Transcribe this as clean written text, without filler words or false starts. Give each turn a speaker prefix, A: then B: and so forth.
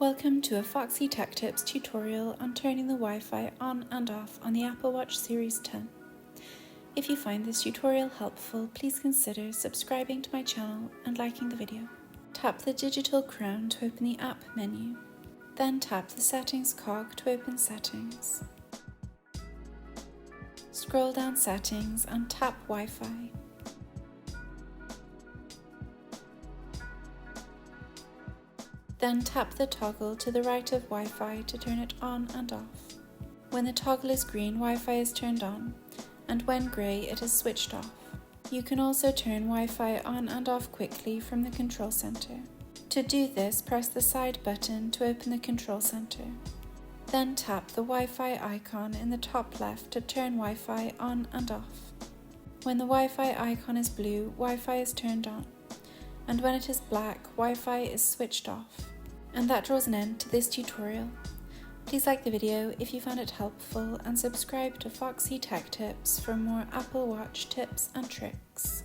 A: Welcome to a Foxy Tech Tips tutorial on turning the Wi-Fi on and off on the Apple Watch Series 10. If you find this tutorial helpful, please consider subscribing to my channel and liking the video. Tap the digital crown to open the app menu. Then tap the settings cog to open settings. Scroll down settings and tap Wi-Fi. Then tap the toggle to the right of Wi-Fi to turn it on and off. When the toggle is green, Wi-Fi is turned on, and when grey, it is switched off. You can also turn Wi-Fi on and off quickly from the control center. To do this, press the side button to open the control center. Then tap the Wi-Fi icon in the top left to turn Wi-Fi on and off. When the Wi-Fi icon is blue, Wi-Fi is turned on, and when it is black, Wi-Fi is switched off. And that draws an end to this tutorial. Please like the video if you found it helpful and subscribe to Foxy Tech Tips for more Apple Watch tips and tricks.